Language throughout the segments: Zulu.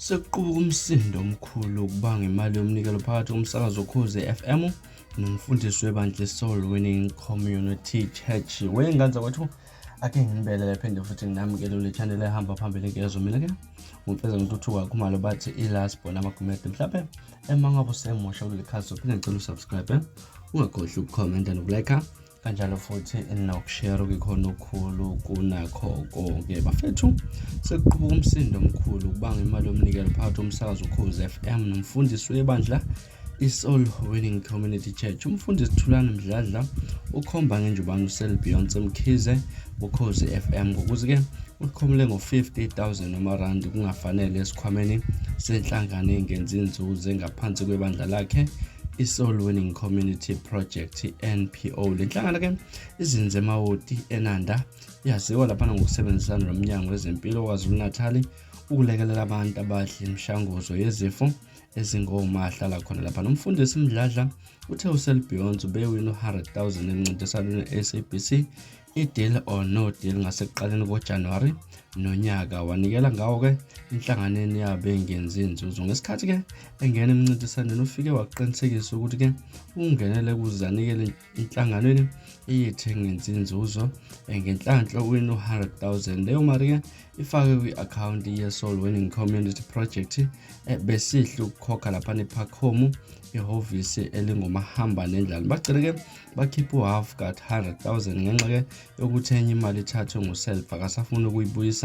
Sekuqubuka umsindo omkhulu ukubanga imali yomnikelo phakathi komsakazo woKhozi FM nomfundisi weBandla Soul Winning Community Church. Wengane zakwethu ake nginibelele phinde futhi nginamukele le channel ehamba phambili ngezo mina ke ngumfeza ngituthuka kakhulu bathi ilast bona amakomenti mhlawumbe emangabe usemusha kule khasi uphinde ngicela usubscribe ungakhohlwa ukucomment nokulike kanjalo futhi nokushare kukhona okukhulu kunakho konke bafethu. Sekuqubuka umsindo omkhulu ukubanga imali yomnikelo phakathi komsakazo woKhozi FM nomfundisi weBandla Soul Winning Community Church. Umfundisi Thulani Mdladla ukhomba ngenjubane uSelbeyonce Mkhize woKhozi FM ngokuthi ke ukhomule ngo50,000 noma rand kungafanele esikhwameni senhlangano engenzi inzuzo engaphansi kwebandla lakhe Soul Winning Community Project NPO. Le nhlangano ke izinze emawoti eNanda yaziwa lapha ngokusebenzisana nomnyango wezempilo waZulu-Natal ukulekelela abantu abadla imishanguzo yezifo ezingomahla la khona lapha. Nomfundisi Mdladla uthe uSelbeyonce ubewina u100,000 emncintiswaneni SABC i-deal or no deal ngasekuqaleni koJanuwari nonyaka wanikela ngawo ke inhlanganeni yabo engenzi inzuzo. Ngesikhathi ke engena emncintiswaneni ufike waqinisekisa ukuthi ke ungenele kuzanikela inhlanganweni eyithe ngenzi inzuzo ngenhlanhla win u100,000. Leyo mali ke ifake kwi-account ye-Soul Winning Community Project besihle ukukhokha lapha nephakhomu ihhovisi elingomahamba nendlala. Bacela ke bakhipha half ka 100,000 ngenxa ke yokuthi enye imali ithathwe nguSelf akasafuna ukuyibuyisa.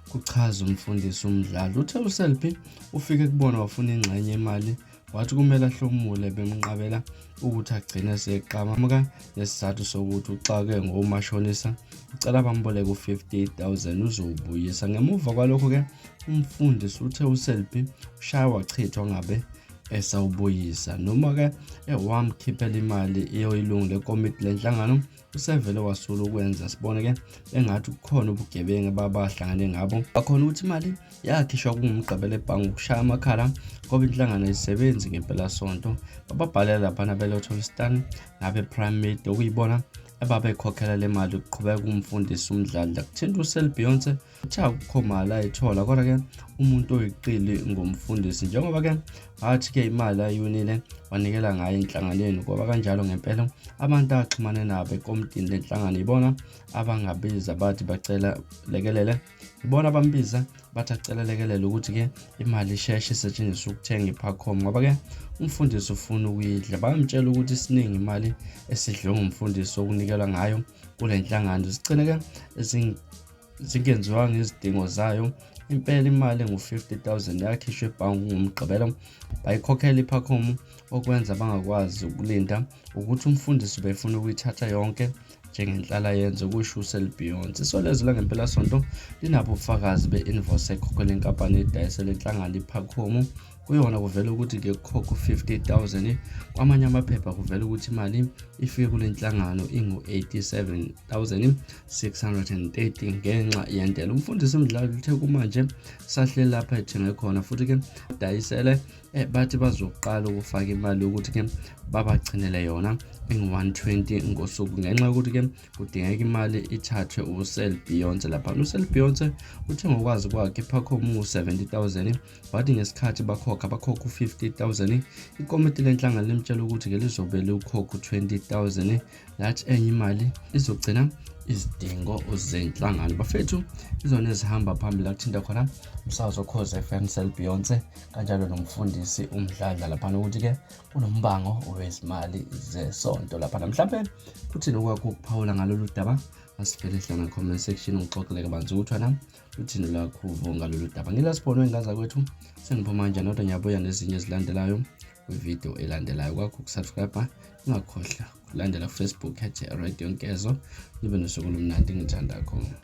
Kuchaza umfundisi uMdladla uthe uSelf ufike kubona wafuna ingxenye imali wathi kumele ahlomule bemnqabela ukuthi agcine seqhamuka nesizathu sokuthi uxake ngomashonisa ucela bamboleke u58,000 uzobuyisa. Ngemuva kwalokho ke umfundisi uthe uSelf ushaya wachithwa ngabe esawubuyisa noma ke wamkhiphela imali eyoyilungu lekomiti lenhlangano usevele wasula ukwenza sibone ke engathi kukhona ubugebengu babahlangane ngabo bakhona ukuthi imali yakhishwa kungumgqibelo ebhangi ukushaya amakhala ngoba inhlangano isebenzi ngempela sonto bababhalela lapha nabelotholistan nabe primate okuyibona ababekhokhela le mali ukuqhubeka kumfundisi uMdladla. Kuthinta uSelbeyonce uthe akukhomala ayithola kodwa ke umuntu oyiqili ngomfundisi njengoba ke wathi ke imali ayunile wanikela ngayo inhlanganweni ngoba kanjalo ngempela abantu axhumane nabo ekomitini lenhlangano ibona abangabiza bathi bacela lekelele ibona abambiza bathi acela lekelele ukuthi ke imali isheshe isetshenziswe ukuthenga iphakhomu ngoba ke umfundisi ufuna ukuyidla. Bayamtshela ukuthi siningi imali esidliwe ngumfundisi okunikelwa ngayo kule nhlangano zigcine ke zingenziwanga izidingo zayo. Impela imali ngu50,000 yakhishwe ebhangi ngomgqibelo bayikhokhela iphakhomu okwenza bangakwazi ukulinda ukuthi umfundisi befuna ukuyithatha yonke njengenhlala yenze kusho uSelbeyonce. Isolezela ngempela sonto linabo ubufakazi be-invoice ekhokhela inkampani edayisela inhlangano iphakhomu kuyona kuvela ukuthi ke kukhokha u50,000 kwamanye amaphepha kuvela ukuthi imali ifike kule nhlangano ingu87,630 ngenxa yentela. Umfundisi Mdladla uthe kumanje sahle lapha ethenge khona futhi ke dayisele bathi bazoqala ukufaka imali ukuthi ke babagcinele yona ingu120 ngosuku ngenxa ukuthi ke kudingeka imali ithathwe uSelbeyonce lapha. uSelbeyonce uthe ngokwazi kwakhe iphakhomu u70,000 wathi ngesikhathi bakhokha u50,000 ikomiti lenhlangano limtshela ukuthi ke lizobe likhokha u20,000 lathi enye imali izogcina izidingo zenhlangano. Bafethu izona ezihamba phambili akuthinta khona umsakazo woKhozi FM Selbeyonce kanjalo nomfundisi uMdladla lapha ukuthi ke unombango wezimali zesonto lapha. Mhlawumbe kuthini okwakho ukuphawula ngalolu daba asivele hlanga comment section ngixoxeleke banzi ukuthi wena uthini lakho ngalolu daba. Ngilasibona engaza kwethu sengiphuma manje nodwa ngiyabuya nezinye ezilandelayo kwivideo elandelayo. Kwakho ukusubscribe ungakhohlwa kulandela Facebook @Radio Nkezo. Nibe nosuku lomnandi ngithanda khona.